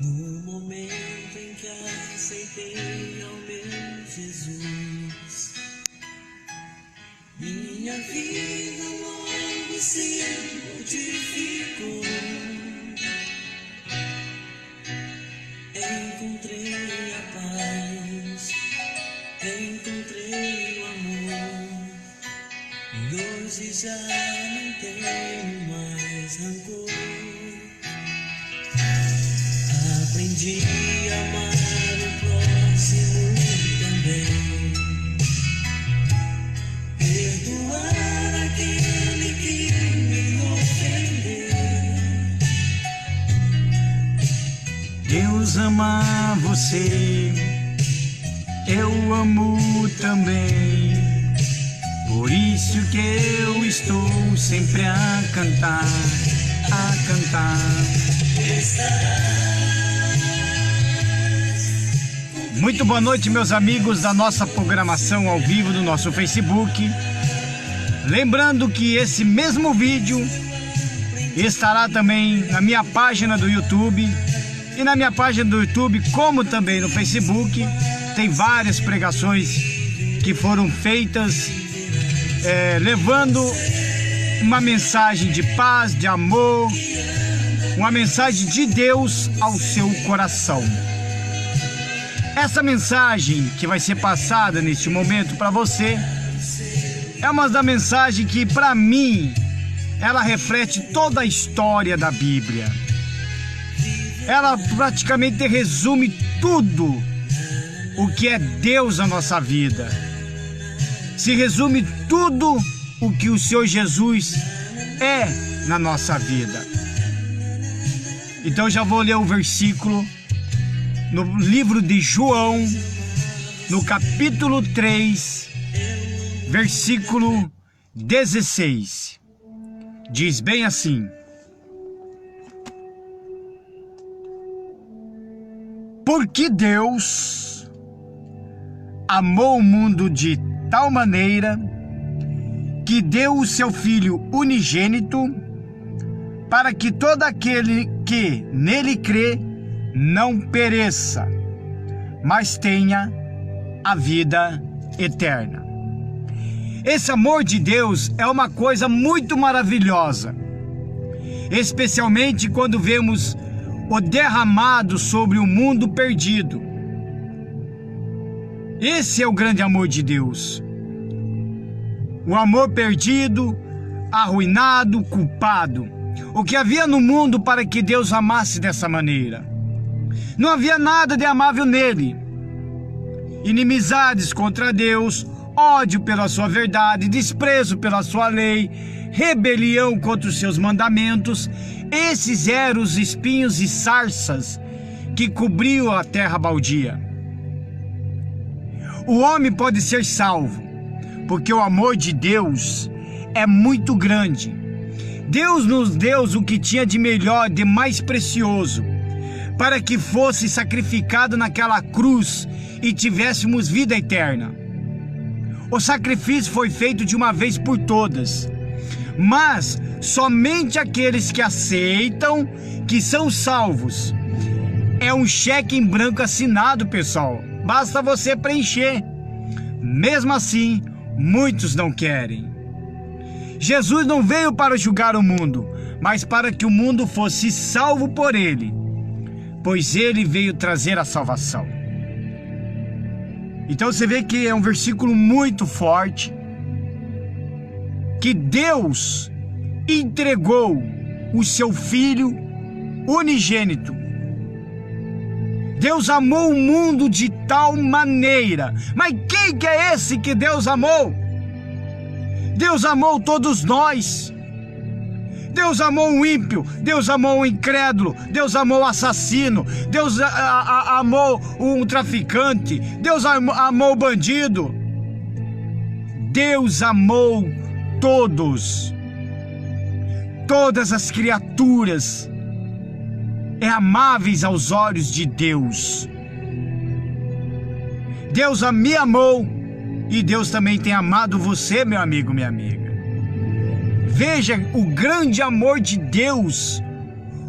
No momento em que aceitei ao meu Jesus, minha vida logo se modificou. Encontrei a paz, encontrei o amor, e hoje já não tenho mais rancor. Aprendi a amar o próximo também, perdoar aquele que me ofendeu. Deus ama você, eu amo também. Por isso que eu estou sempre a cantar, a cantar. Muito boa noite, meus amigos da nossa programação ao vivo do nosso Facebook. Lembrando que esse mesmo vídeo estará também na minha página do YouTube. E na minha página do YouTube, como também no Facebook, tem várias pregações que foram feitas levando uma mensagem de paz, de amor, uma mensagem de Deus ao seu coração. Essa mensagem que vai ser passada neste momento para você é uma da mensagens que, para mim, ela reflete toda a história da Bíblia. Ela praticamente resume tudo o que é Deus na nossa vida. Se resume tudo o que o Senhor Jesus é na nossa vida. Então já vou ler o versículo no livro de João, no capítulo 3, versículo 16. Diz bem assim: porque Deus amou o mundo de tal maneira que deu o seu Filho unigênito, para que todo aquele que nele crê não pereça, mas tenha a vida eterna. Esse amor de Deus é uma coisa muito maravilhosa, especialmente quando vemos o derramado sobre o mundo perdido. Esse é o grande amor de Deus. O amor perdido, arruinado, culpado. O que havia no mundo para que Deus amasse dessa maneira? Não havia nada de amável nele. Inimizades contra Deus, ódio pela sua verdade, desprezo pela sua lei, rebelião contra os seus mandamentos. Esses eram os espinhos e sarças que cobriam a terra baldia. O homem pode ser salvo, porque o amor de Deus é muito grande. Deus nos deu o que tinha de melhor, de mais precioso, para que fosse sacrificado naquela cruz e tivéssemos vida eterna. O sacrifício foi feito de uma vez por todas, mas somente aqueles que aceitam que são salvos. É um cheque em branco assinado, pessoal. Basta você preencher. Mesmo assim, muitos não querem. Jesus não veio para julgar o mundo, mas para que o mundo fosse salvo por ele, pois ele veio trazer a salvação. Então você vê que é um versículo muito forte, que Deus entregou o seu Filho unigênito. Deus amou o mundo de tal maneira. Mas quem que é esse que Deus amou? Deus amou todos nós. Deus amou o ímpio, Deus amou o incrédulo, Deus amou o assassino, Deus amou um traficante, Deus amou o bandido. Deus amou todos, todas as criaturas amáveis aos olhos de Deus. Deus me amou e Deus também tem amado você, meu amigo, minha amiga. Veja o grande amor de Deus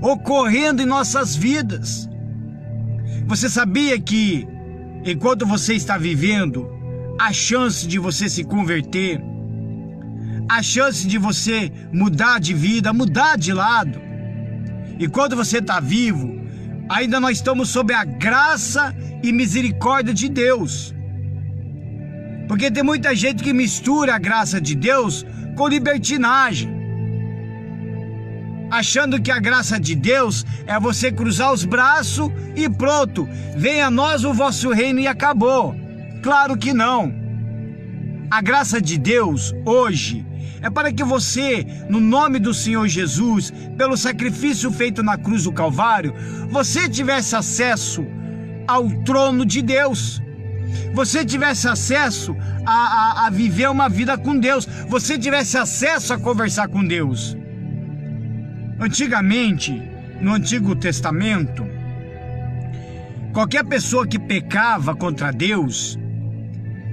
ocorrendo em nossas vidas. Você sabia que, enquanto você está vivendo, a chance de você se converter, a chance de você mudar de vida, mudar de lado, enquanto você está vivo, ainda nós estamos sob a graça e misericórdia de Deus. Porque tem muita gente que mistura a graça de Deus com libertinagem, achando que a graça de Deus é você cruzar os braços e pronto, venha a nós o vosso reino e acabou. Claro que não. A graça de Deus hoje é para que você, no nome do Senhor Jesus, pelo sacrifício feito na cruz do Calvário, você tivesse acesso ao trono de Deus. Você tivesse acesso a viver uma vida com Deus. Você tivesse acesso a conversar com Deus. Antigamente, no Antigo Testamento, qualquer pessoa que pecava contra Deus,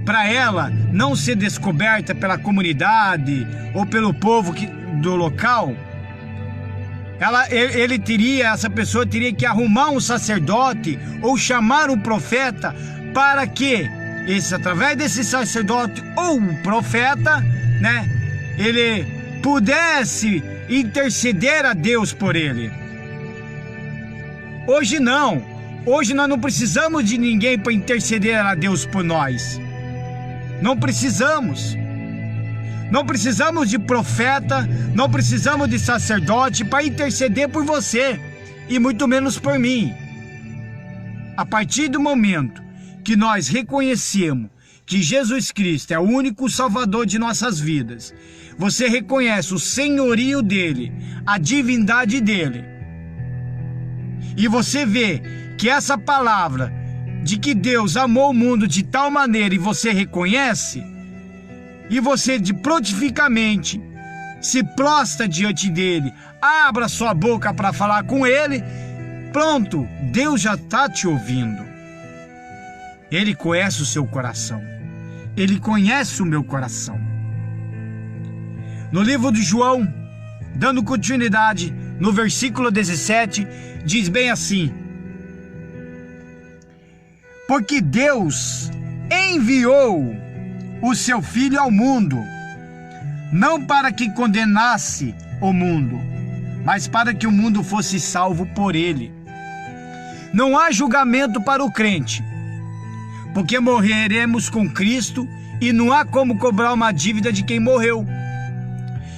para ela não ser descoberta pela comunidade ou pelo povo do local, essa pessoa teria que arrumar um sacerdote ou chamar um profeta para que através desse sacerdote ou profeta, ele pudesse interceder a Deus por ele. Hoje não. Hoje nós não precisamos de ninguém para interceder a Deus por nós. Não precisamos. Não precisamos de profeta, não precisamos de sacerdote para interceder por você, e muito menos por mim. A partir do momento que nós reconhecemos que Jesus Cristo é o único Salvador de nossas vidas, você reconhece o senhorio dele, a divindade dele, e você vê que essa palavra de que Deus amou o mundo de tal maneira, e você reconhece, e você prontificamente se prostra diante dele, abra sua boca para falar com ele, pronto, Deus já está te ouvindo. Ele conhece o seu coração. Ele conhece o meu coração. No livro de João, dando continuidade, no versículo 17, diz bem assim: porque Deus enviou o seu Filho ao mundo, não para que condenasse o mundo, mas para que o mundo fosse salvo por ele. Não há julgamento para o crente, porque morreremos com Cristo e não há como cobrar uma dívida de quem morreu.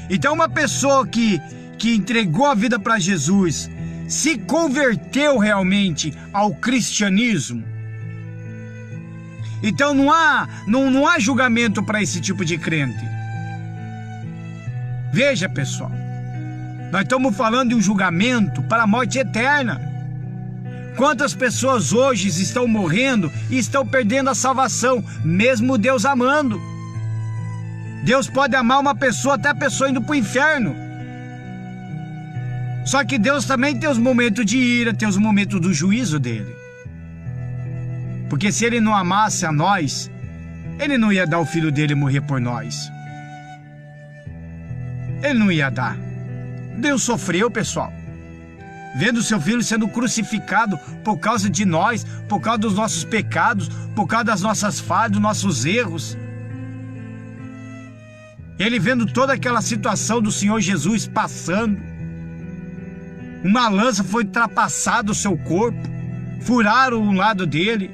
Então uma pessoa que entregou a vida para Jesus, se converteu realmente ao cristianismo, então não há julgamento para esse tipo de crente. Veja, pessoal, nós estamos falando de um julgamento para a morte eterna. Quantas pessoas hoje estão morrendo e estão perdendo a salvação, mesmo Deus amando? Deus pode amar uma pessoa, até a pessoa indo para o inferno. Só que Deus também tem os momentos de ira, tem os momentos do juízo dele. Porque se ele não amasse a nós, ele não ia dar o filho dele morrer por nós. Ele não ia dar. Deus sofreu, pessoal, vendo seu filho sendo crucificado por causa de nós, por causa dos nossos pecados, por causa das nossas falhas, dos nossos erros. Ele vendo toda aquela situação do Senhor Jesus passando. Uma lança foi ultrapassada o seu corpo, furaram um lado dele,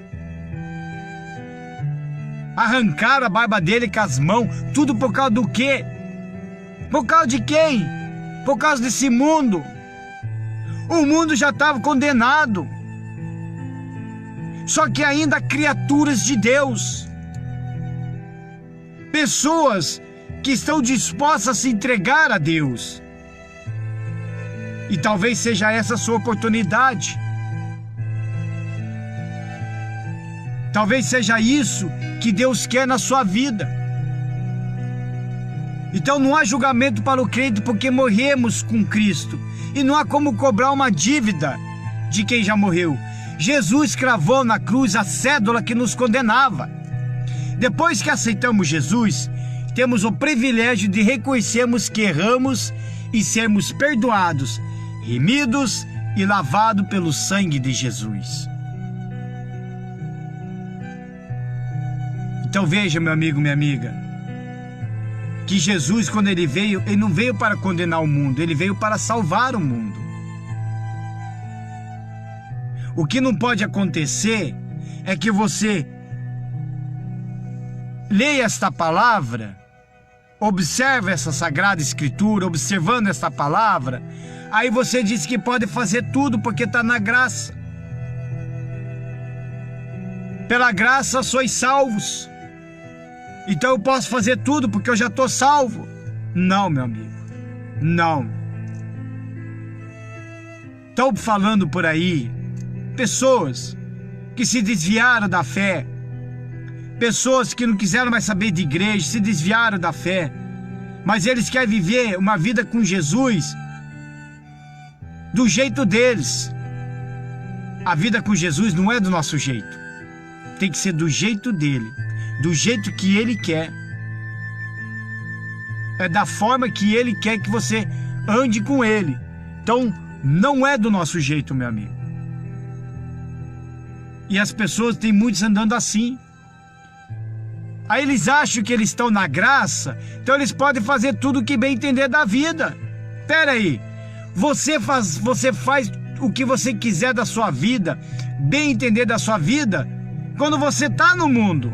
arrancaram a barba dele com as mãos, tudo por causa do quê? Por causa de quem? Por causa desse mundo. O mundo já estava condenado. Só que ainda criaturas de Deus, pessoas que estão dispostas a se entregar a Deus. E talvez seja essa a sua oportunidade. Talvez seja isso que Deus quer na sua vida. Então não há julgamento para o crente, porque morremos com Cristo. E não há como cobrar uma dívida de quem já morreu. Jesus cravou na cruz a cédula que nos condenava. Depois que aceitamos Jesus, temos o privilégio de reconhecermos que erramos e sermos perdoados, remidos e lavados pelo sangue de Jesus. Então veja, meu amigo, minha amiga, que Jesus, quando ele veio, ele não veio para condenar o mundo, ele veio para salvar o mundo. O que não pode acontecer é que você leia esta palavra, observe essa Sagrada Escritura, observando esta palavra, aí você diz que pode fazer tudo porque está na graça. Pela graça sois salvos. Então eu posso fazer tudo porque eu já estou salvo. Não, meu amigo, não. Estão falando por aí pessoas que se desviaram da fé, pessoas que não quiseram mais saber de igreja, se desviaram da fé, mas eles querem viver uma vida com Jesus do jeito deles. A vida com Jesus não é do nosso jeito, tem que ser do jeito dele, do jeito que ele quer, é da forma que ele quer que você ande com ele. Então não é do nosso jeito, meu amigo. E as pessoas, tem muitos andando assim. Aí eles acham que eles estão na graça, então eles podem fazer tudo o que bem entender da vida. Pera aí, você faz o que você quiser da sua vida, bem entender da sua vida, quando você está no mundo.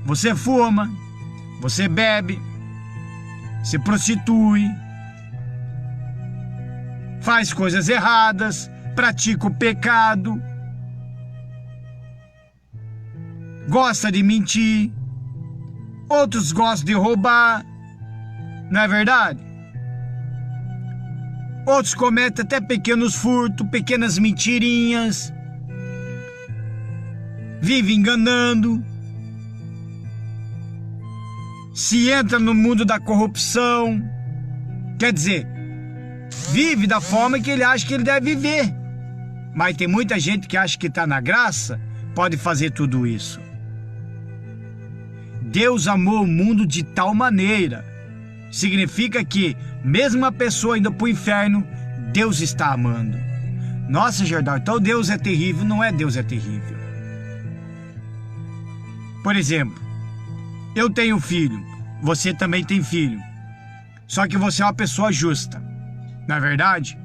Você fuma, você bebe, se prostitui, faz coisas erradas, pratica o pecado, gosta de mentir, outros gostam de roubar, não é verdade? Outros cometem até pequenos furtos, pequenas mentirinhas, vivem enganando, se entra no mundo da corrupção, quer dizer, vive da forma que ele acha que ele deve viver. Mas tem muita gente que acha que está na graça, pode fazer tudo isso. Deus amou o mundo de tal maneira, significa que mesmo a pessoa indo para o inferno, Deus está amando. Nossa, Jordão, então Deus é terrível? Não é Deus é terrível. Por exemplo, eu tenho filho, você também tem filho, só que você é uma pessoa justa, não é verdade?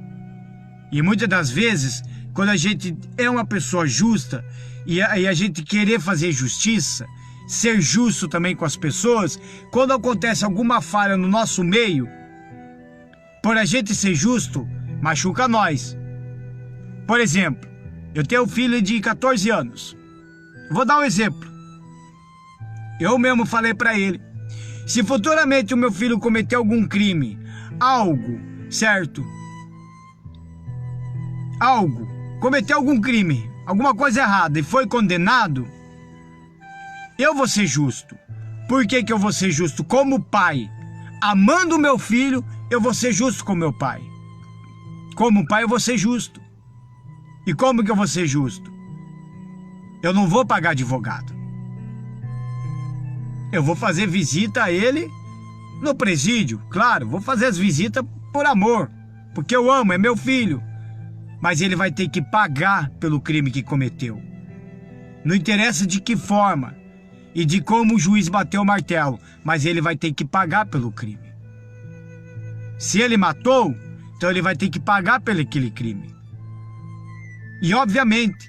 E muitas das vezes, quando a gente é uma pessoa justa e a gente querer fazer justiça, ser justo também com as pessoas, quando acontece alguma falha no nosso meio, por a gente ser justo, machuca nós. Por exemplo, eu tenho um filho de 14 anos. Vou dar um exemplo. Eu mesmo falei para ele, se futuramente o meu filho cometer algum crime, algo, certo? Cometeu algum crime, alguma coisa errada e foi condenado, eu vou ser justo. Por que que eu vou ser justo? Como pai, amando o meu filho, eu vou ser justo com meu pai. Como pai eu vou ser justo. E como que eu vou ser justo? Eu não vou pagar advogado. Eu vou fazer visita a ele no presídio, claro, vou fazer as visitas por amor, porque eu amo, é meu filho. Mas ele vai ter que pagar pelo crime que cometeu. Não interessa de que forma e de como o juiz bateu o martelo, mas ele vai ter que pagar pelo crime. Se ele matou, então ele vai ter que pagar pelo aquele crime. E obviamente,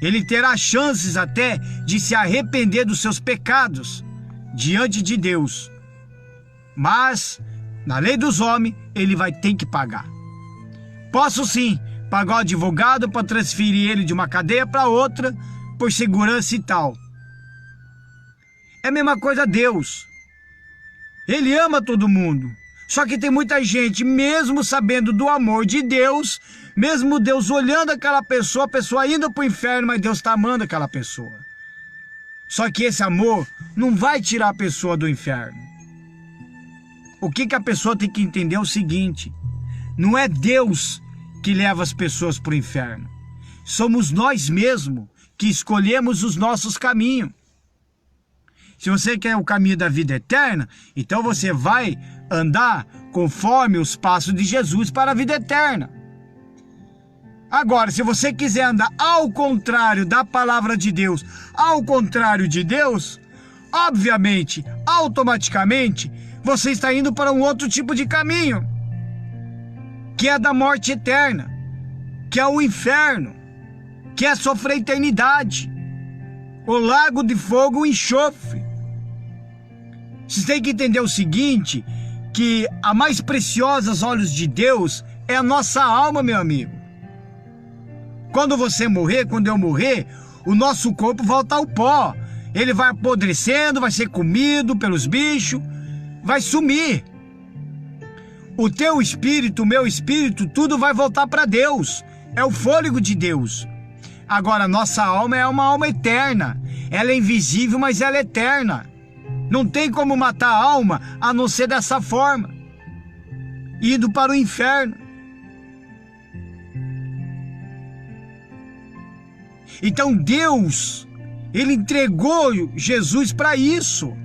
ele terá chances até de se arrepender dos seus pecados diante de Deus. Mas, na lei dos homens, ele vai ter que pagar. Posso sim pagar o advogado para transferir ele de uma cadeia para outra por segurança e tal. É a mesma coisa Deus. Ele ama todo mundo. Só que tem muita gente, mesmo sabendo do amor de Deus, mesmo Deus olhando aquela pessoa, a pessoa indo para o inferno, mas Deus está amando aquela pessoa. Só que esse amor não vai tirar a pessoa do inferno. O que a pessoa tem que entender é o seguinte: não é Deus que leva as pessoas para o inferno. Somos nós mesmos que escolhemos os nossos caminhos. Se você quer o caminho da vida eterna, então você vai andar conforme os passos de Jesus para a vida eterna. Agora, se você quiser andar ao contrário da palavra de Deus, ao contrário de Deus, obviamente, automaticamente, você está indo para um outro tipo de caminho, que é da morte eterna, que é o inferno, que é sofrer a eternidade, o lago de fogo, o enxofre. Vocês têm que entender o seguinte, que a mais preciosa aos olhos de Deus é a nossa alma, meu amigo. Quando você morrer, quando eu morrer, o nosso corpo volta ao pó. Ele vai apodrecendo, vai ser comido pelos bichos, vai sumir. O teu espírito, o meu espírito, tudo vai voltar para Deus. É o fôlego de Deus. Agora, nossa alma é uma alma eterna. Ela é invisível, mas ela é eterna. Não tem como matar a alma a não ser dessa forma, indo para o inferno. Então Deus, Ele entregou Jesus para isso,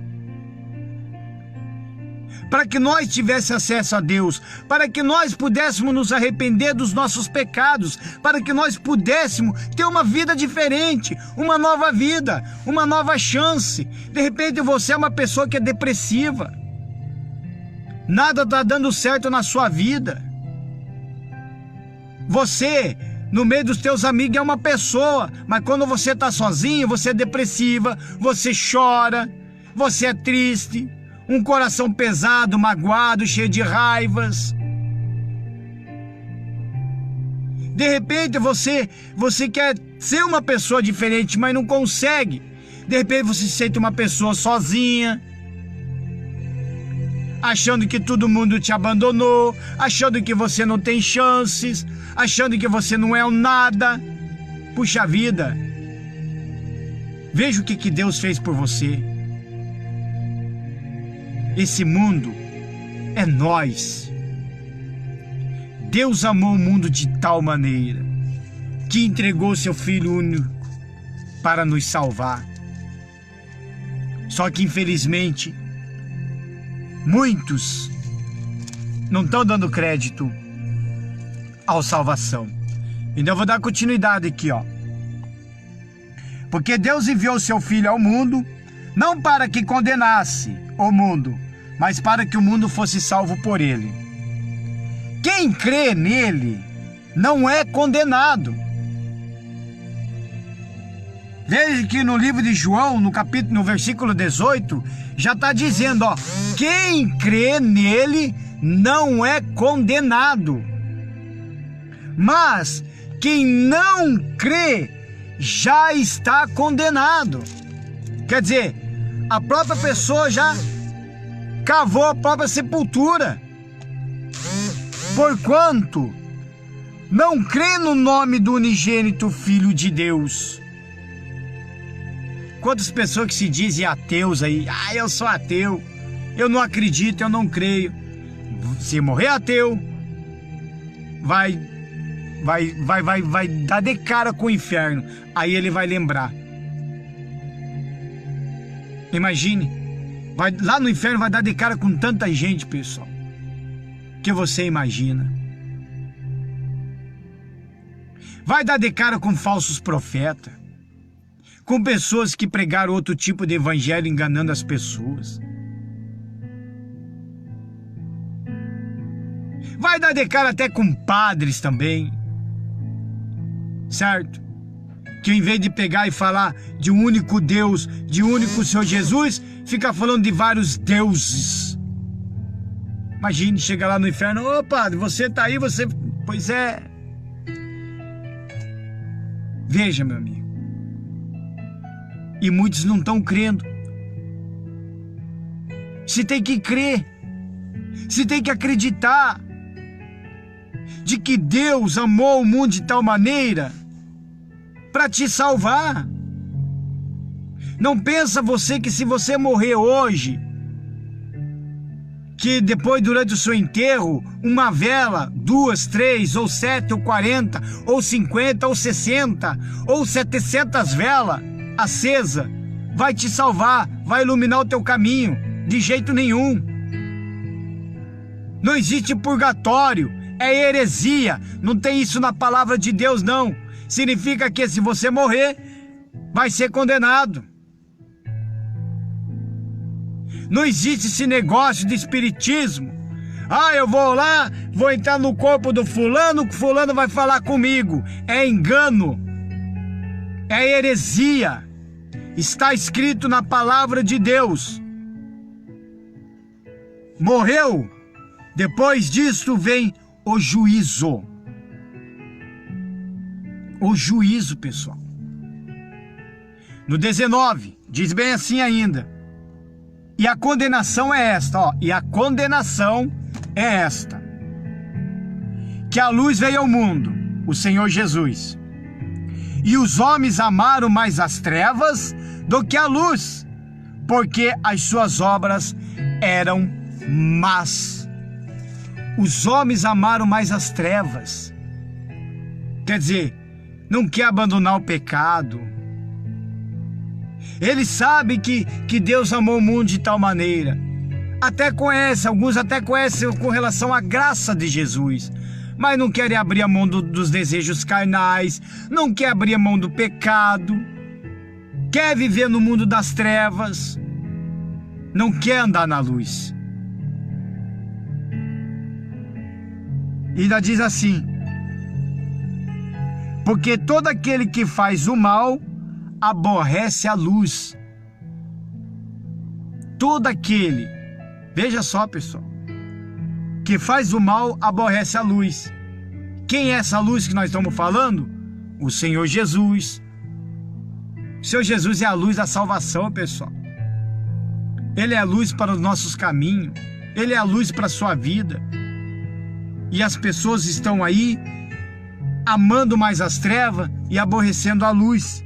para que nós tivéssemos acesso a Deus, para que nós pudéssemos nos arrepender dos nossos pecados, para que nós pudéssemos ter uma vida diferente, uma nova vida, uma nova chance. De repente você é uma pessoa que é depressiva, nada está dando certo na sua vida. Você, no meio dos teus amigos, é uma pessoa, mas quando você está sozinho, você é depressiva, você chora, você é triste, um coração pesado, magoado, cheio de raivas. De repente você quer ser uma pessoa diferente, mas não consegue. De repente você se sente uma pessoa sozinha, achando que todo mundo te abandonou, achando que você não tem chances, achando que você não é um nada. Puxa vida, veja o que Deus fez por você. Esse mundo é nós. Deus amou o mundo de tal maneira que entregou seu Filho único para nos salvar. Só que infelizmente muitos não estão dando crédito à salvação. Então eu vou dar continuidade aqui, ó. Porque Deus enviou seu Filho ao mundo, não para que condenasse o mundo, mas para que o mundo fosse salvo por ele. Quem crê nele não é condenado. Veja que no livro de João, no versículo 18, já está dizendo, ó, quem crê nele não é condenado. Mas quem não crê já está condenado. Quer dizer, a própria pessoa já cavou a própria sepultura, porquanto não crê no nome do unigênito Filho de Deus. Quantas pessoas que se dizem ateus aí, eu sou ateu, eu não acredito, eu não creio. Se morrer ateu, vai dar de cara com o inferno. Aí ele vai lembrar. Imagine, lá no inferno vai dar de cara com tanta gente, pessoal, que você imagina. Vai dar de cara com falsos profetas, com pessoas que pregaram outro tipo de evangelho enganando as pessoas. Vai dar de cara até com padres também, certo? Que em vez de pegar e falar de um único Deus, de um único Senhor Jesus, fica falando de vários deuses. Imagine, chega lá no inferno, ô padre, você tá aí, você... Pois é. Veja, meu amigo. E muitos não estão crendo. Você tem que crer. Você tem que acreditar de que Deus amou o mundo de tal maneira para te salvar. Não pensa você que se você morrer hoje, que depois durante o seu enterro, uma vela, 2, 3, ou 7, ou 40, ou 50, ou 60, ou 700 velas acesa, vai te salvar, vai iluminar o teu caminho. De jeito nenhum. Não existe purgatório. É heresia. Não tem isso na palavra de Deus, não. Significa que se você morrer, vai ser condenado. Não existe esse negócio de espiritismo. Ah, eu vou lá, vou entrar no corpo do fulano, o fulano vai falar comigo. É engano. É heresia. Está escrito na palavra de Deus. Morreu. Depois disso vem o juízo. O juízo, pessoal. No 19, diz bem assim ainda. E a condenação é esta, ó. E a condenação é esta. Que a luz veio ao mundo, o Senhor Jesus. E os homens amaram mais as trevas do que a luz, porque as suas obras eram más. Os homens amaram mais as trevas. Quer dizer, não quer abandonar o pecado. Ele sabe que Deus amou o mundo de tal maneira. Até conhece, alguns até conhecem com relação à graça de Jesus. Mas não querem abrir a mão dos desejos carnais. Não quer abrir a mão do pecado. Quer viver no mundo das trevas. Não quer andar na luz. E ainda diz assim: porque todo aquele que faz o mal aborrece a luz. Todo aquele, veja só, pessoal, que faz o mal aborrece a luz. Quem é essa luz que nós estamos falando? O Senhor Jesus. O Senhor Jesus é a luz da salvação, pessoal. Ele é a luz para os nossos caminhos. Ele é a luz para a sua vida. E as pessoas estão aí amando mais as trevas e aborrecendo a luz.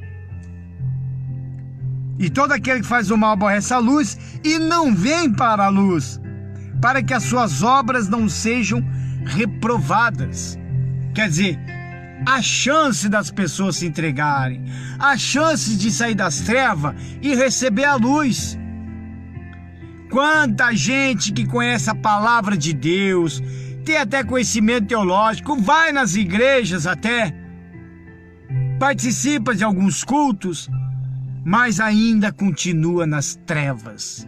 E todo aquele que faz o mal aborrece a luz e não vem para a luz, para que as suas obras não sejam reprovadas. Quer dizer, a chance das pessoas se entregarem, a chance de sair das trevas e receber a luz. Quanta gente que conhece a palavra de Deus, tem até conhecimento teológico, vai nas igrejas até, participa de alguns cultos, mas ainda continua nas trevas.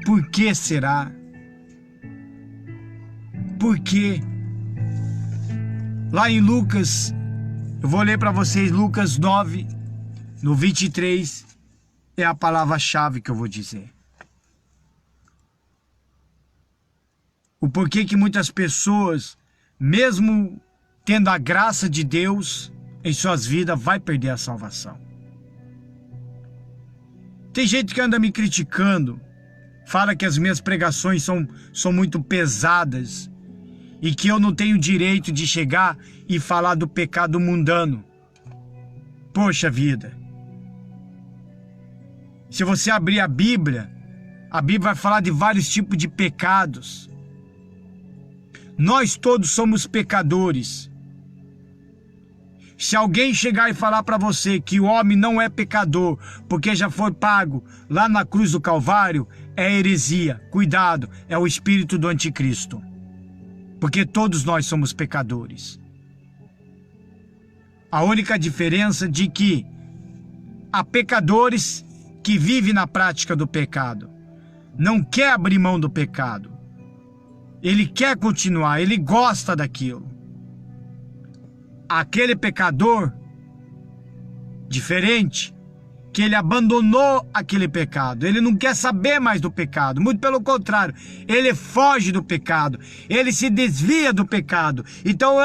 Por que será? Por quê? Lá em Lucas, eu vou ler para vocês Lucas 9, no 23, é a palavra-chave que eu vou dizer. O porquê que muitas pessoas, mesmo tendo a graça de Deus em suas vidas, vai perder a salvação. Tem gente que anda me criticando, fala que as minhas pregações são muito pesadas e que eu não tenho direito de chegar e falar do pecado mundano. Poxa vida! Se você abrir a Bíblia vai falar de vários tipos de pecados. Nós todos somos pecadores. Se alguém chegar e falar para você que o homem não é pecador porque já foi pago lá na cruz do Calvário, é heresia. Cuidado, é o espírito do anticristo. Porque todos nós somos pecadores. A única diferença de que há pecadores que vivem na prática do pecado. Não quer abrir mão do pecado. Ele quer continuar, ele gosta daquilo. Aquele pecador diferente, que ele abandonou aquele pecado, ele não quer saber mais do pecado, muito pelo contrário, ele foge do pecado, ele se desvia do pecado. Então,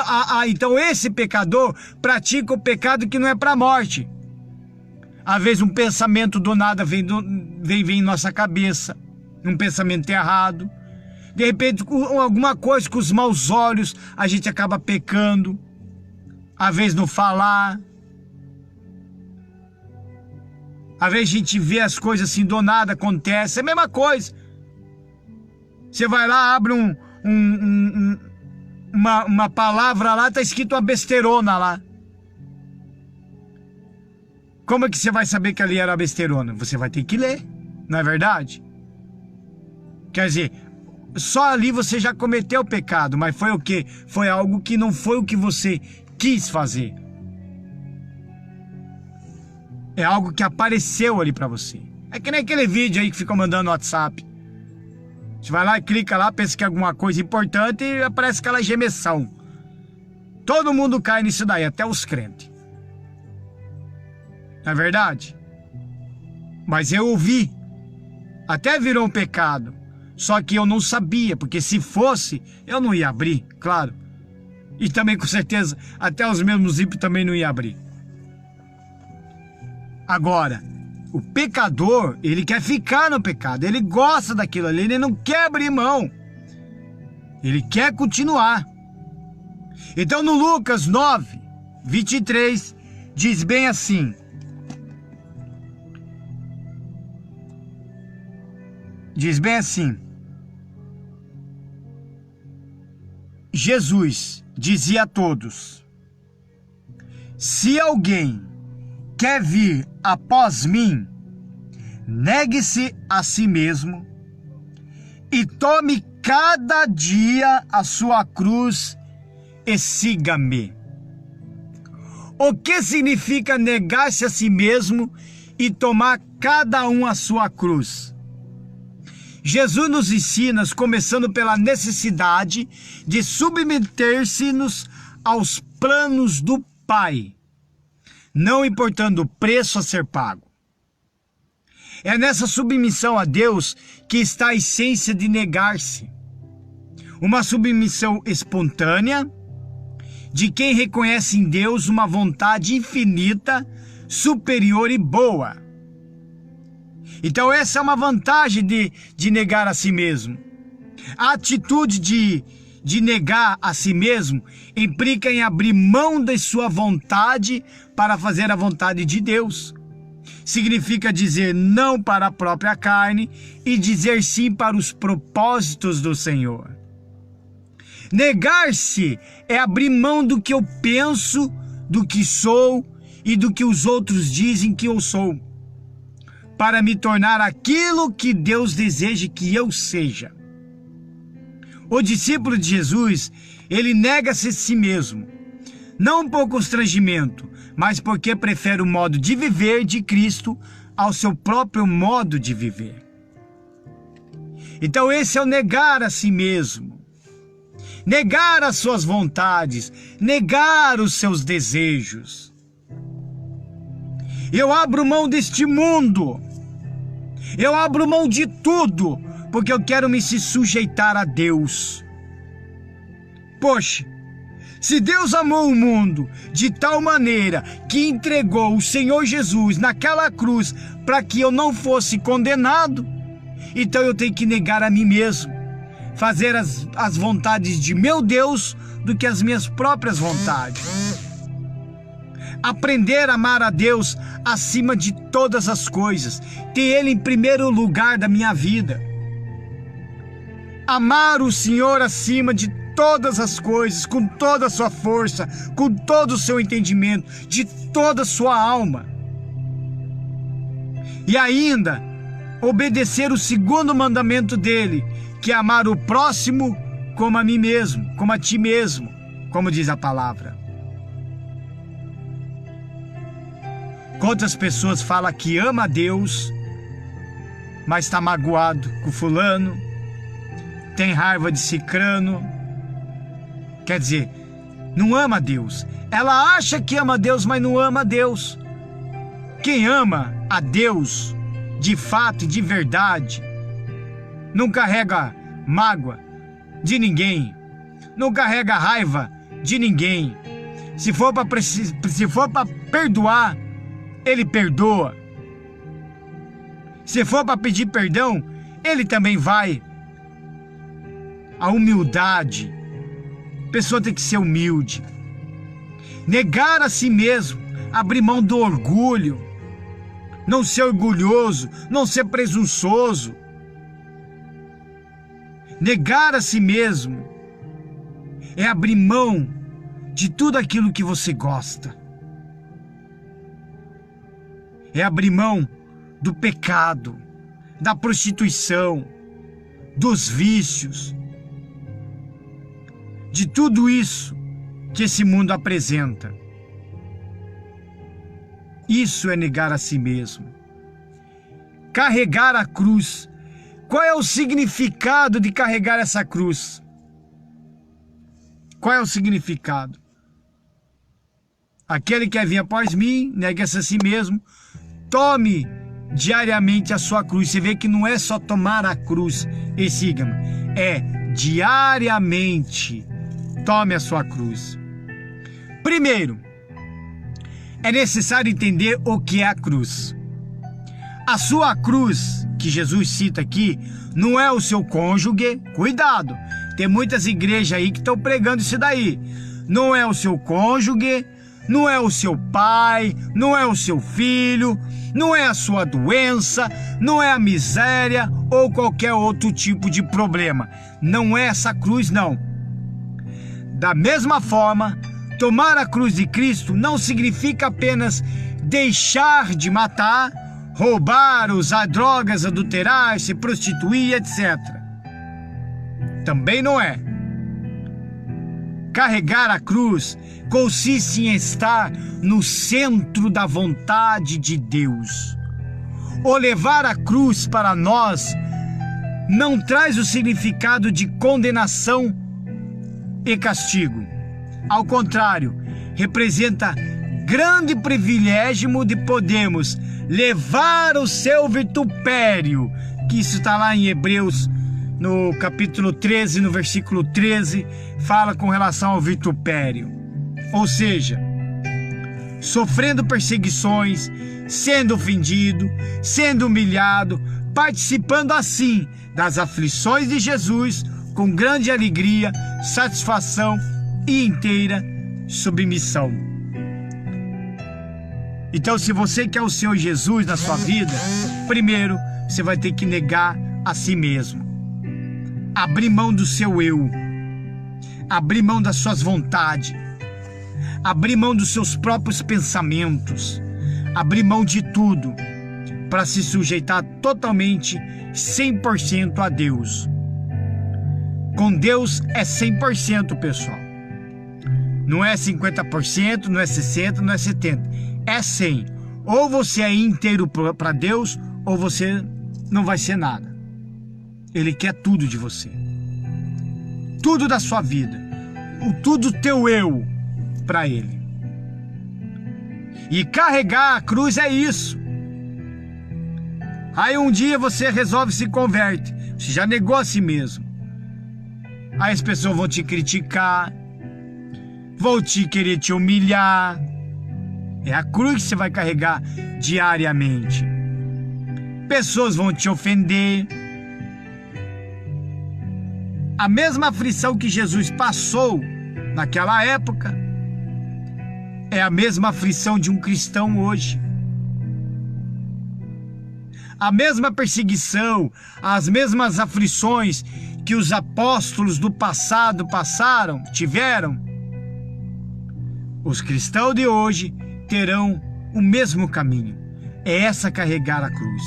então esse pecador pratica o pecado que não é para a morte. Às vezes um pensamento do nada vem em nossa cabeça, um pensamento errado. De repente, alguma coisa com os maus olhos, a gente acaba pecando. Às vezes no falar. Às vezes a gente vê as coisas assim, do nada acontece. É a mesma coisa. Você vai lá, abre uma palavra lá, está escrito uma besteirona lá. Como é que você vai saber que ali era besteirona? Você vai ter que ler, não é verdade? Quer dizer, só ali você já cometeu o pecado, mas foi o quê? Foi algo que não foi o que você quis fazer. É algo que apareceu ali para você. É que nem aquele vídeo aí que ficam mandando no WhatsApp. Você vai lá e clica lá, pensa que é alguma coisa importante e aparece aquela gemessão. Todo mundo cai nisso daí, até os crentes. Não é verdade? Mas eu ouvi. Até virou um pecado. Só que eu não sabia, porque se fosse, eu não ia abrir, claro. E também, com certeza, até os mesmos ímpios também não ia abrir. Agora, o pecador, ele quer ficar no pecado, ele gosta daquilo ali, ele não quer abrir mão. Ele quer continuar. Então, no Lucas 9, 23, diz bem assim. Diz bem assim. Jesus dizia a todos: se alguém quer vir após mim, negue-se a si mesmo e tome cada dia a sua cruz e siga-me. O que significa negar-se a si mesmo e tomar cada um a sua cruz? Jesus nos ensina, começando pela necessidade de submeter-se-nos aos planos do Pai, não importando o preço a ser pago. É nessa submissão a Deus que está a essência de negar-se. Uma submissão espontânea de quem reconhece em Deus uma vontade infinita, superior e boa. Então essa é uma vantagem de negar a si mesmo. A atitude de negar a si mesmo implica em abrir mão da sua vontade para fazer a vontade de Deus. Significa dizer não para a própria carne e dizer sim para os propósitos do Senhor. Negar-se é abrir mão do que eu penso, do que sou e do que os outros dizem que eu sou, para me tornar aquilo que Deus deseja que eu seja. O discípulo de Jesus, ele nega-se a si mesmo, não por constrangimento, mas porque prefere o modo de viver de Cristo ao seu próprio modo de viver. Então esse é o negar a si mesmo, negar as suas vontades, negar os seus desejos. Eu abro mão deste mundo. Eu abro mão de tudo, porque eu quero me se sujeitar a Deus. Poxa, se Deus amou o mundo de tal maneira que entregou o Senhor Jesus naquela cruz para que eu não fosse condenado, então eu tenho que negar a mim mesmo, fazer as vontades de meu Deus do que as minhas próprias vontades. Aprender a amar a Deus acima de todas as coisas, ter Ele em primeiro lugar da minha vida. Amar o Senhor acima de todas as coisas, com toda a sua força, com todo o seu entendimento, de toda a sua alma. E ainda, obedecer o segundo mandamento dele, que é amar o próximo como a mim mesmo, como a ti mesmo, como diz a palavra. Quantas pessoas falam que ama a Deus, mas está magoado com fulano, tem raiva de cicrano, quer dizer, não ama a Deus. Ela acha que ama a Deus, mas não ama a Deus. Quem ama a Deus, de fato e de verdade, não carrega mágoa de ninguém, não carrega raiva de ninguém. Se for para perdoar, Ele perdoa. Se for para pedir perdão, Ele também vai. A humildade. A pessoa tem que ser humilde. Negar a si mesmo, abrir mão do orgulho, não ser orgulhoso, não ser presunçoso. Negar a si mesmo é abrir mão de tudo aquilo que você gosta. É abrir mão do pecado, da prostituição, dos vícios, de tudo isso que esse mundo apresenta. Isso é negar a si mesmo. Carregar a cruz. Qual é o significado de carregar essa cruz? Qual é o significado? Aquele que quer vir após mim, negue-se a si mesmo, tome diariamente a sua cruz. Você vê que não é só tomar a cruz e siga-me, é diariamente tome a sua cruz. Primeiro, é necessário entender o que é a cruz. A sua cruz, que Jesus cita aqui, não é o seu cônjuge. Cuidado, tem muitas igrejas aí que estão pregando isso daí. Não é o seu cônjuge, não é o seu pai, não é o seu filho, não é a sua doença, não é a miséria ou qualquer outro tipo de problema. Não é essa cruz, não. Da mesma forma, tomar a cruz de Cristo não significa apenas deixar de matar, roubar, usar drogas, adulterar, se prostituir, etc. Também não é. Carregar a cruz consiste em estar no centro da vontade de Deus. O levar a cruz para nós não traz o significado de condenação e castigo. Ao contrário, representa grande privilégio de podermos levar o seu vitupério, que isso está lá em Hebreus, no capítulo 13, no versículo 13, fala com relação ao vitupério. Ou seja, sofrendo perseguições, sendo ofendido, sendo humilhado, participando assim das aflições de Jesus, com grande alegria, satisfação e inteira submissão. Então, se você quer o Senhor Jesus na sua vida, primeiro você vai ter que negar a si mesmo, abrir mão do seu eu, abrir mão das suas vontades, abrir mão dos seus próprios pensamentos, abrir mão de tudo para se sujeitar totalmente, 100% a Deus. Com Deus é 100%, pessoal. Não é 50%, não é 60%, não é 70%. É 100%. Ou você é inteiro para Deus, ou você não vai ser nada. Ele quer tudo de você. Tudo da sua vida. Tudo teu eu para Ele. E carregar a cruz é isso. Aí um dia você resolve se converte. Você já negou a si mesmo. Aí as pessoas vão te criticar, vão querer te humilhar. É a cruz que você vai carregar diariamente. Pessoas vão te ofender. A mesma aflição que Jesus passou naquela época é a mesma aflição de um cristão hoje. A mesma perseguição, as mesmas aflições que os apóstolos do passado tiveram, os cristãos de hoje terão o mesmo caminho. É essa carregar a cruz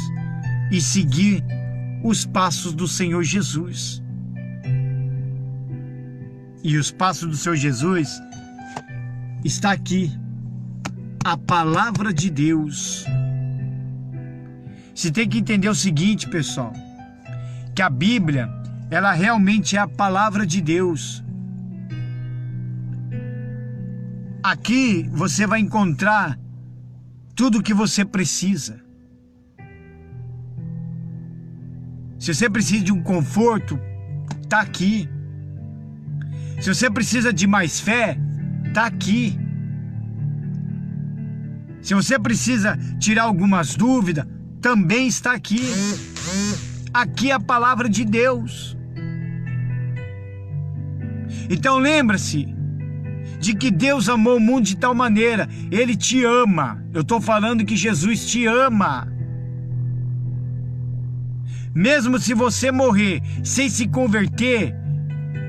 e seguir os passos do Senhor Jesus. E os passos do Senhor Jesus está aqui, a palavra de Deus. Você tem que entender o seguinte, pessoal, que a Bíblia, ela realmente é a palavra de Deus. Aqui você vai encontrar tudo o que você precisa. Se você precisa de um conforto, está aqui. Se você precisa de mais fé, está aqui. Se você precisa tirar algumas dúvidas, também está aqui. Aqui é a palavra de Deus. Então lembra-se de que Deus amou o mundo de tal maneira. Ele te ama. Eu estou falando que Jesus te ama. Mesmo se você morrer sem se converter,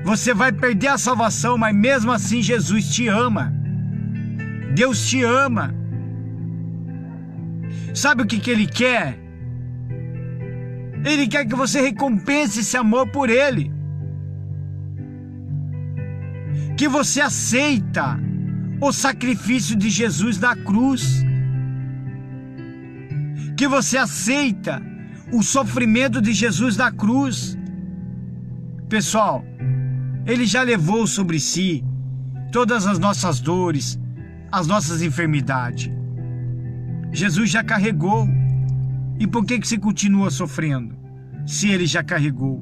você vai perder a salvação, mas mesmo assim Jesus te ama. Deus te ama. Sabe o que Ele quer? Ele quer que você recompense esse amor por Ele. Que você aceita o sacrifício de Jesus na cruz. Que você aceita o sofrimento de Jesus na cruz. Pessoal, Ele já levou sobre si todas as nossas dores, as nossas enfermidades. Jesus já carregou. E por que você continua sofrendo, se Ele já carregou?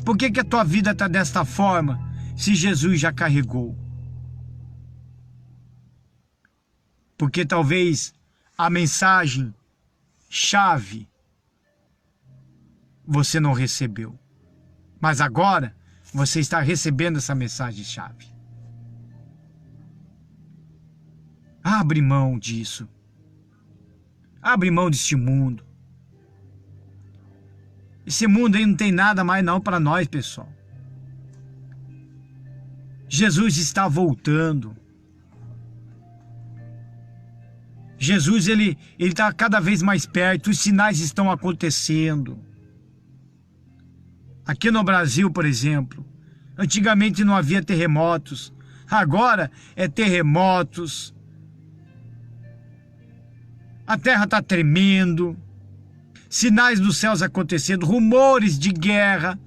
Por que a tua vida está desta forma, se Jesus já carregou? Porque talvez a mensagem chave você não recebeu. Mas agora você está recebendo essa mensagem chave. Abre mão disso. Abre mão deste mundo. Esse mundo aí não tem nada mais não para nós, pessoal. Jesus está voltando. Jesus, ele está cada vez mais perto. Os sinais estão acontecendo. Aqui no Brasil, por exemplo, antigamente não havia terremotos. Agora é terremotos. A terra está tremendo, sinais dos céus acontecendo, rumores de guerra.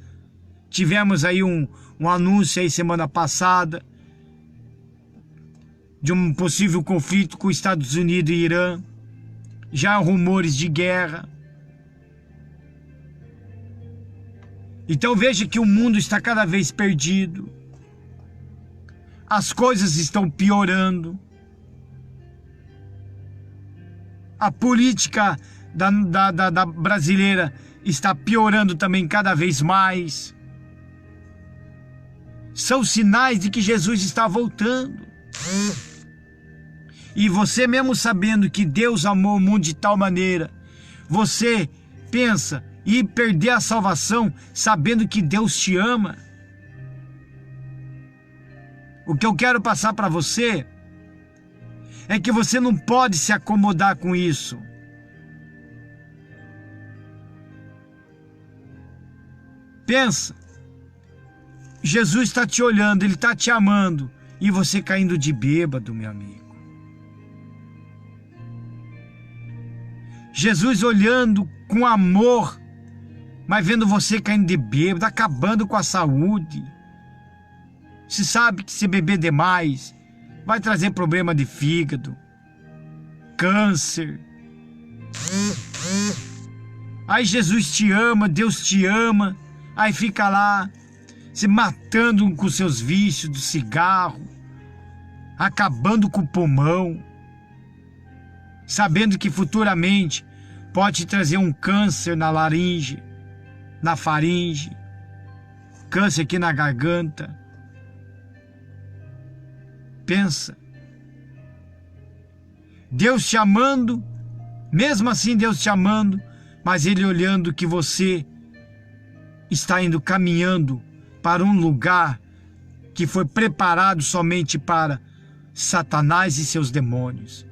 Tivemos aí um anúncio aí semana passada de um possível conflito com os Estados Unidos e Irã. Já há rumores de guerra. Então veja que o mundo está cada vez perdido. As coisas estão piorando. A política da brasileira está piorando também cada vez mais. São sinais de que Jesus está voltando. E você mesmo sabendo que Deus amou o mundo de tal maneira, você pensa em perder a salvação sabendo que Deus te ama? O que eu quero passar para você é que você não pode se acomodar com isso. Pensa, Jesus está te olhando, Ele está te amando, e você caindo de bêbado, meu amigo. Jesus olhando com amor, mas vendo você caindo de bêbado, acabando com a saúde. Você sabe que se beber demais vai trazer problema de fígado, câncer. Aí Jesus te ama, Deus te ama, aí fica lá se matando com seus vícios do cigarro, acabando com o pulmão, sabendo que futuramente pode trazer um câncer na laringe, na faringe, câncer aqui na garganta. Pensa, Deus te amando, mesmo assim Deus te amando, mas Ele olhando que você está indo caminhando para um lugar que foi preparado somente para Satanás e seus demônios.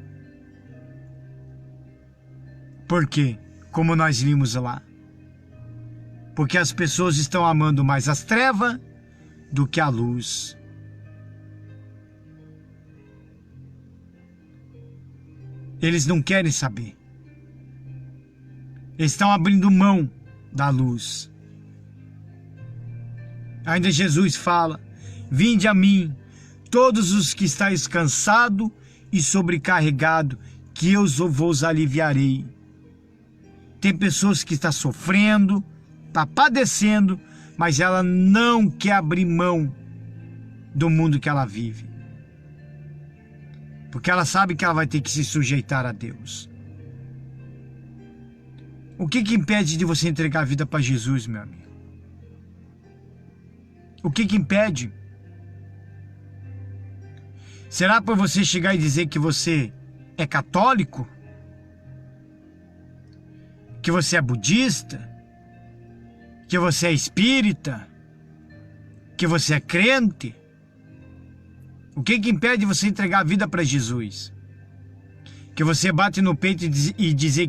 Por quê? Como nós vimos lá. Porque as pessoas estão amando mais as trevas do que a luz. Eles não querem saber. Eles estão abrindo mão da luz. Ainda Jesus fala: vinde a mim, todos os que estáis cansados e sobrecarregados, que eu vos aliviarei. Tem pessoas que estão sofrendo, estão padecendo, mas ela não quer abrir mão do mundo que ela vive. Porque ela sabe que ela vai ter que se sujeitar a Deus. O que impede de você entregar a vida para Jesus, meu amigo? O que impede? Será por você chegar e dizer que você é católico? Que você é budista? Que você é espírita? Que você é crente? O que impede você entregar a vida para Jesus? Que você bate no peito e dizer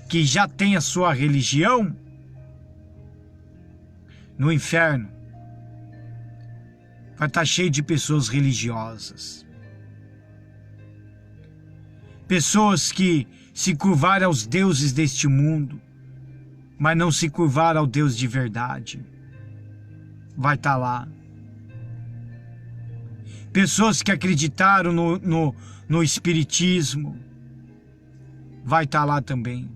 que já tem a sua religião, no inferno vai estar cheio de pessoas religiosas. Pessoas que se curvaram aos deuses deste mundo, mas não se curvaram ao Deus de verdade. Vai estar lá. Pessoas que acreditaram no espiritismo, vai estar lá também.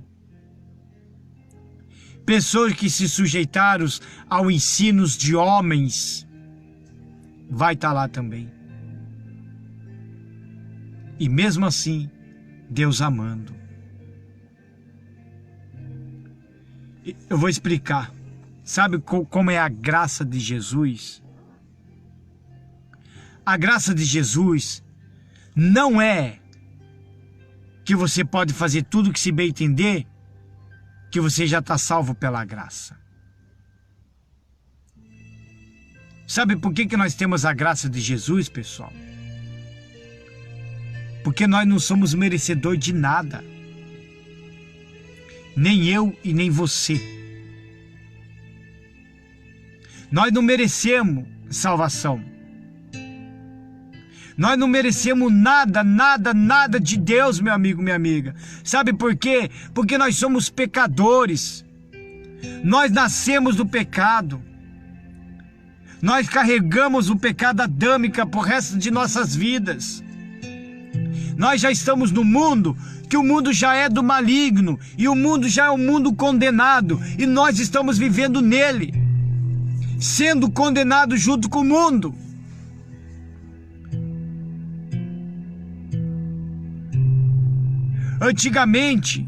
Pessoas que se sujeitaram ao ensinos de homens, vai estar lá também. E mesmo assim, Deus amando. Eu vou explicar. Sabe como é a graça de Jesus? A graça de Jesus não é que você pode fazer tudo que se bem entender, que você já está salvo pela graça. Sabe por que nós temos a graça de Jesus, pessoal? Porque nós não somos merecedores de nada. Nem eu e nem você. Nós não merecemos salvação. Nós não merecemos nada, nada, nada de Deus, meu amigo, minha amiga. Sabe por quê? Porque nós somos pecadores. Nós nascemos do pecado. Nós carregamos o pecado adâmico pro resto de nossas vidas. Nós já estamos no mundo, que o mundo já é do maligno, e o mundo já é um mundo condenado, e nós estamos vivendo nele, sendo condenados junto com o mundo. Antigamente,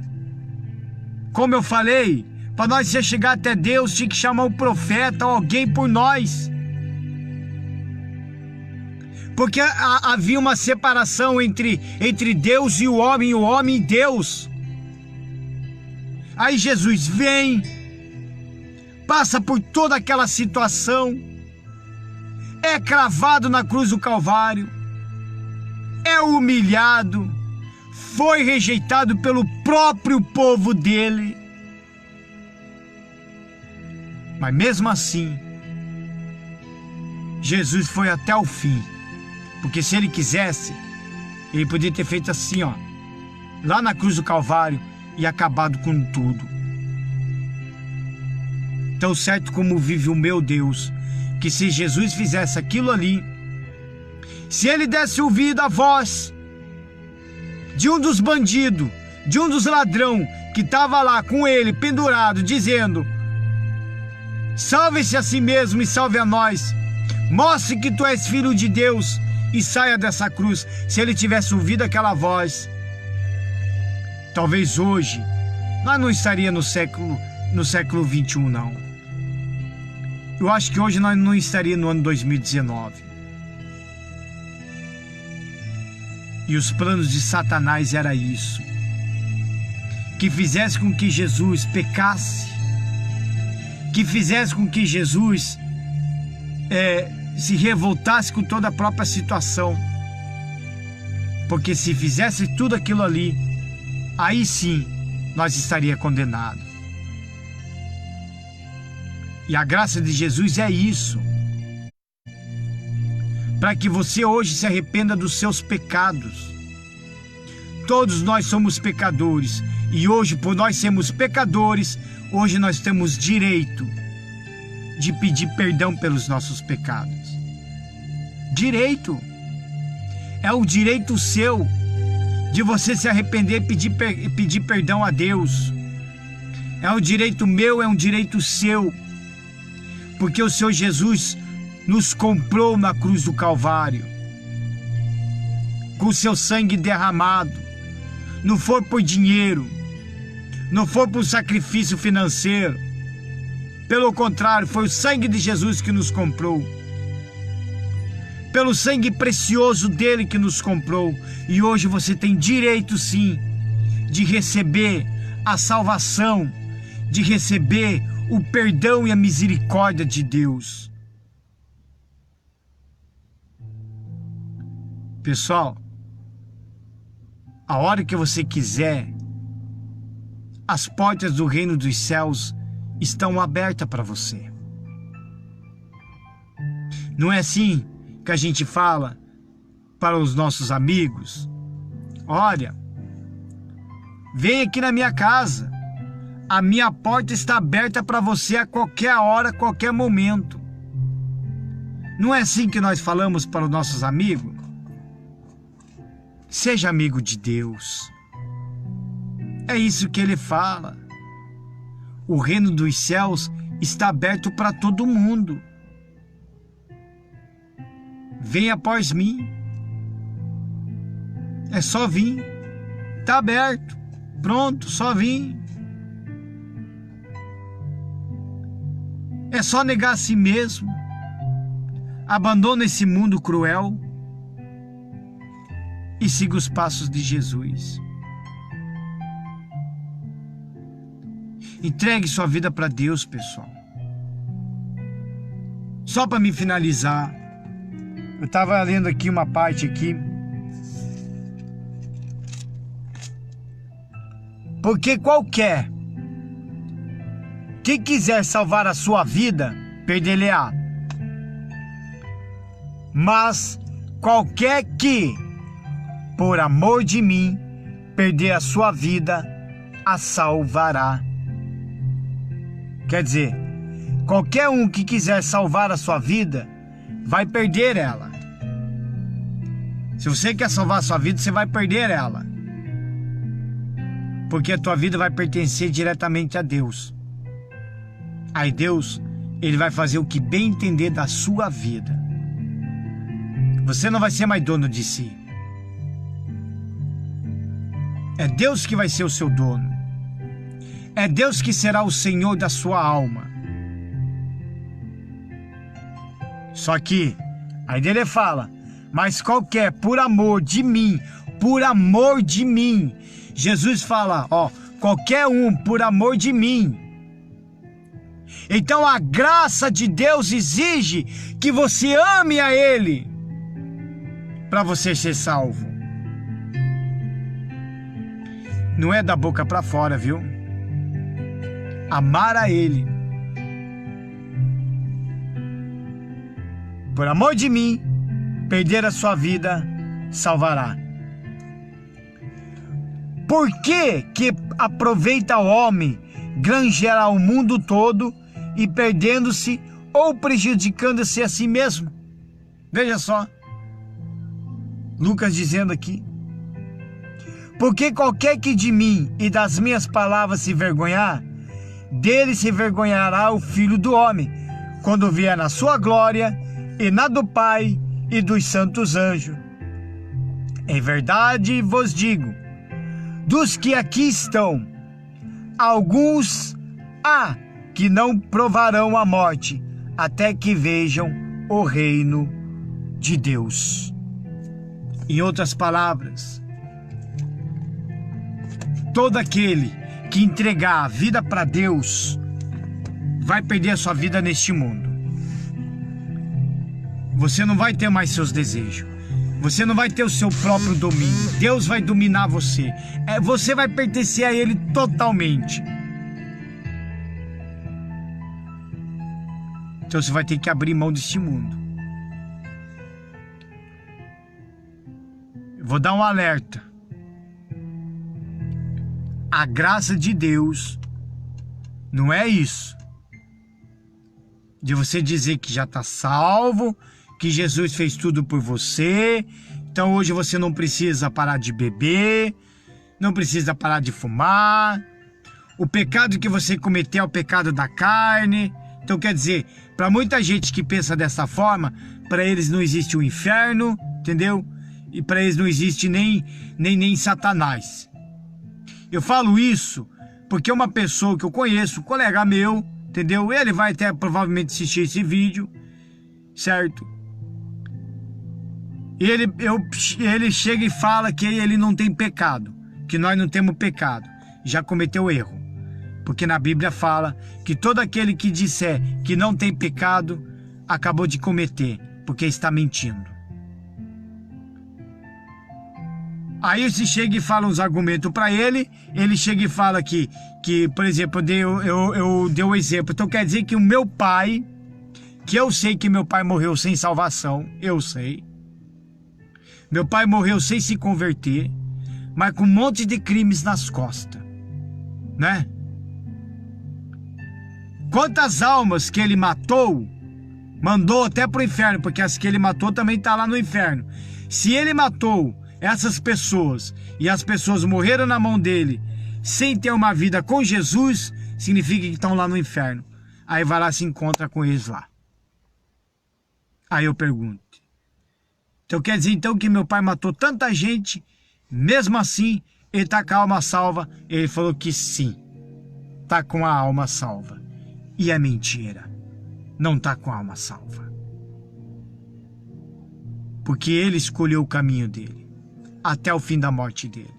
como eu falei, para nós chegar até Deus, tinha que chamar um profeta, alguém por nós. Porque havia uma separação entre Deus e o homem e Deus. Aí Jesus vem, passa por toda aquela situação, é cravado na cruz do Calvário, é humilhado, foi rejeitado pelo próprio povo dele. Mas mesmo assim, Jesus foi até o fim. Porque se ele quisesse, ele podia ter feito assim, ó, lá na cruz do Calvário e acabado com tudo. Tão certo como vive o meu Deus, que se Jesus fizesse aquilo ali, se ele desse ouvido à voz de um dos bandidos, de um dos ladrão que estava lá com ele pendurado, dizendo: salve-se a si mesmo e salve a nós, mostre que tu és filho de Deus e saia dessa cruz. Se ele tivesse ouvido aquela voz, talvez hoje nós não estaríamos no século 21, não. Eu acho que hoje nós não estaríamos no ano 2019. E os planos de Satanás era isso, que fizesse com que Jesus pecasse, que fizesse com que Jesus se revoltasse com toda a própria situação. Porque se fizesse tudo aquilo ali, aí sim nós estaríamos condenados. E a graça de Jesus é isso, para que você hoje se arrependa dos seus pecados. Todos nós somos pecadores, e hoje, por nós sermos pecadores, hoje nós temos direito de pedir perdão pelos nossos pecados. Direito. É um direito seu de você se arrepender e pedir perdão a Deus. É um direito meu, é um direito seu. Porque o Senhor Jesus nos comprou na cruz do Calvário, com o seu sangue derramado. Não foi por dinheiro, não foi por sacrifício financeiro. Pelo contrário, foi o sangue de Jesus que nos comprou. Pelo sangue precioso dele que nos comprou. E hoje você tem direito sim de receber a salvação, de receber o perdão e a misericórdia de Deus. Pessoal, a hora que você quiser, as portas do reino dos céus estão abertas para você. Não é assim que a gente fala para os nossos amigos? Olha, vem aqui na minha casa. A minha porta está aberta para você a qualquer hora, a qualquer momento. Não é assim que nós falamos para os nossos amigos? Seja amigo de Deus. É isso que ele fala. O reino dos céus está aberto para todo mundo. Venha após mim. É só vir. Está aberto. Pronto, só vir. É só negar a si mesmo. Abandona esse mundo cruel e siga os passos de Jesus. Entregue sua vida para Deus, pessoal. Só para me finalizar, eu estava lendo aqui uma parte aqui. Porque qualquer que quiser salvar a sua vida, perder-lhe-á. Mas qualquer que, por amor de mim, perder a sua vida, a salvará. Quer dizer, qualquer um que quiser salvar a sua vida, vai perder ela. Se você quer salvar a sua vida, você vai perder ela. Porque a tua vida vai pertencer diretamente a Deus. Aí Deus, Ele vai fazer o que bem entender da sua vida. Você não vai ser mais dono de si. É Deus que vai ser o seu dono. É Deus que será o Senhor da sua alma. Só que, aí ele fala, mas qualquer, por amor de mim, Jesus fala, ó, qualquer um, por amor de mim. Então a graça de Deus exige que você ame a Ele, para você ser salvo. Não é da boca para fora, viu? Amar a Ele. Por amor de mim, perder a sua vida, salvará. Por que aproveita o homem granjear o mundo todo e perdendo-se ou prejudicando-se a si mesmo? Veja só, Lucas dizendo aqui. Porque qualquer que de mim e das minhas palavras se vergonhar, dele se vergonhará o Filho do Homem, quando vier na sua glória e na do Pai e dos santos anjos. Em verdade vos digo, dos que aqui estão, alguns há que não provarão a morte, até que vejam o reino de Deus. Em outras palavras, todo aquele que entregar a vida para Deus vai perder a sua vida neste mundo. Você não vai ter mais seus desejos. Você não vai ter o seu próprio domínio. Deus vai dominar você. Você vai pertencer a Ele totalmente. Então você vai ter que abrir mão deste mundo. Eu vou dar um alerta. A graça de Deus não é isso. De você dizer que já está salvo, que Jesus fez tudo por você, então hoje você não precisa parar de beber, não precisa parar de fumar, o pecado que você cometeu é o pecado da carne. Então quer dizer, para muita gente que pensa dessa forma, para eles não existe o inferno, entendeu? E para eles não existe nem Satanás. Eu falo isso porque uma pessoa que eu conheço, um colega meu, entendeu? Ele vai até provavelmente assistir esse vídeo, certo? Ele chega e fala que ele não tem pecado, que nós não temos pecado. Já cometeu erro. Porque na Bíblia fala que todo aquele que disser que não tem pecado, acabou de cometer, porque está mentindo. Aí você chega e fala uns argumentos para ele chega e fala que por exemplo, eu dei um exemplo. Então quer dizer que o meu pai, que eu sei que meu pai morreu sem salvação, eu sei. Meu pai morreu sem se converter, mas com um monte de crimes nas costas, né? Quantas almas que ele matou, mandou até pro inferno, porque as que ele matou também tá lá no inferno. Se ele matou essas pessoas e as pessoas morreram na mão dele sem ter uma vida com Jesus, significa que estão lá no inferno. Aí vai lá e se encontra com eles lá. Aí eu pergunto, então quer dizer então que meu pai matou tanta gente, mesmo assim ele está com a alma salva? Ele falou que sim, está com a alma salva. E é mentira, não está com a alma salva. Porque ele escolheu o caminho dele, até o fim da morte dele.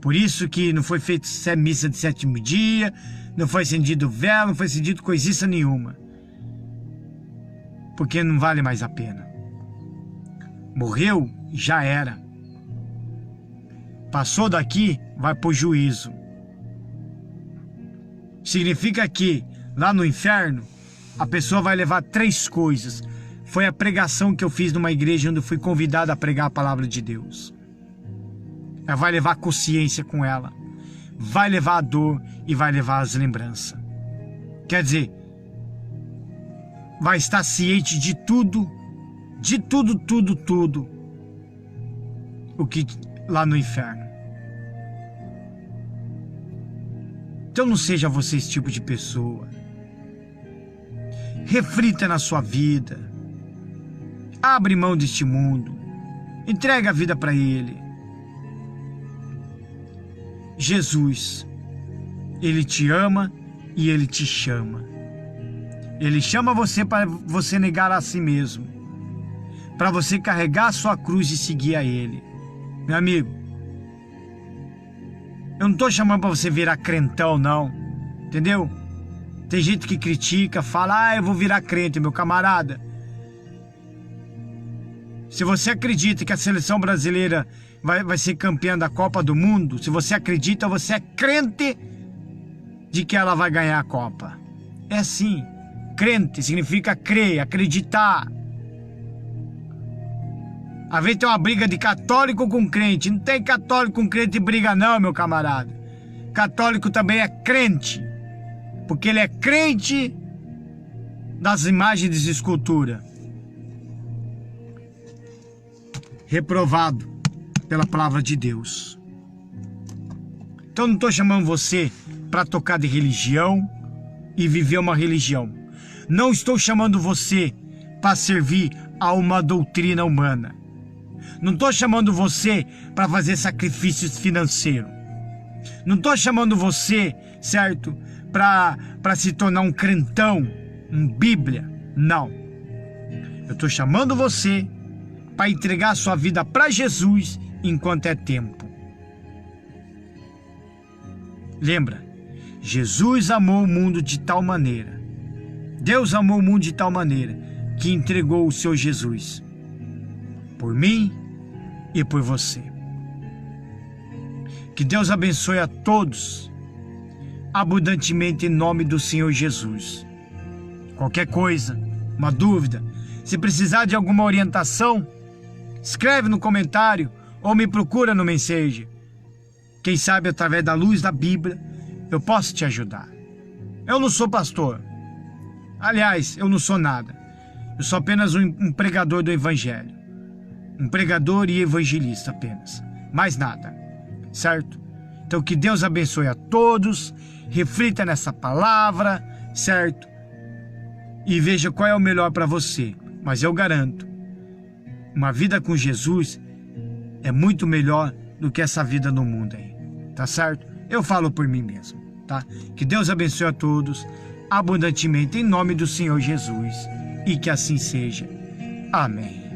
Por isso que não foi feito missa de sétimo dia, não foi acendido vela, não foi acendido coisiça nenhuma. Porque não vale mais a pena. Morreu, já era. Passou daqui, vai pro juízo. Significa que lá no inferno a pessoa vai levar 3 coisas. Foi a pregação que eu fiz numa igreja onde eu fui convidado a pregar a palavra de Deus. Ela vai levar a consciência com ela, vai levar a dor e vai levar as lembranças. Quer dizer, vai estar ciente de tudo, tudo o que lá no inferno. Então não seja você esse tipo de pessoa. Reflita na sua vida. Abre mão deste mundo. Entrega a vida para Ele. Jesus, Ele te ama e Ele te chama. Ele chama você para você negar a si mesmo, para você carregar a sua cruz e seguir a Ele. Meu amigo, eu não estou chamando para você virar crentão, não, entendeu? Tem gente que critica, fala, eu vou virar crente, meu camarada. Se você acredita que a seleção brasileira vai ser campeã da Copa do Mundo, se você acredita, você é crente de que ela vai ganhar a Copa. É assim. Crente significa crer, acreditar. Às vezes tem uma briga de católico com crente. Não tem católico com crente briga não, meu camarada. Católico também é crente, porque ele é crente das imagens de escultura. Reprovado pela palavra de Deus. Então não estou chamando você para tocar de religião e viver uma religião. Não estou chamando você para servir a uma doutrina humana. Não estou chamando você para fazer sacrifícios financeiros. Não estou chamando você, certo, para se tornar um crentão, um Bíblia. Não. Eu estou chamando você para entregar a sua vida para Jesus enquanto é tempo. Lembra, Jesus amou o mundo de tal maneira, Deus amou o mundo de tal maneira, que entregou o seu Jesus, por mim e por você. Que Deus abençoe a todos, abundantemente em nome do Senhor Jesus. Qualquer coisa, uma dúvida, se precisar de alguma orientação, escreve no comentário ou me procura no Messenger. Quem sabe através da luz da Bíblia eu posso te ajudar. Eu não sou pastor. Aliás, eu não sou nada. Eu sou apenas um pregador do Evangelho. Um pregador e evangelista apenas. Mais nada. Certo? Então que Deus abençoe a todos. Reflita nessa palavra. Certo? E veja qual é o melhor para você. Mas eu garanto, uma vida com Jesus é muito melhor do que essa vida no mundo aí, tá certo? Eu falo por mim mesmo, tá? Que Deus abençoe a todos abundantemente em nome do Senhor Jesus e que assim seja. Amém.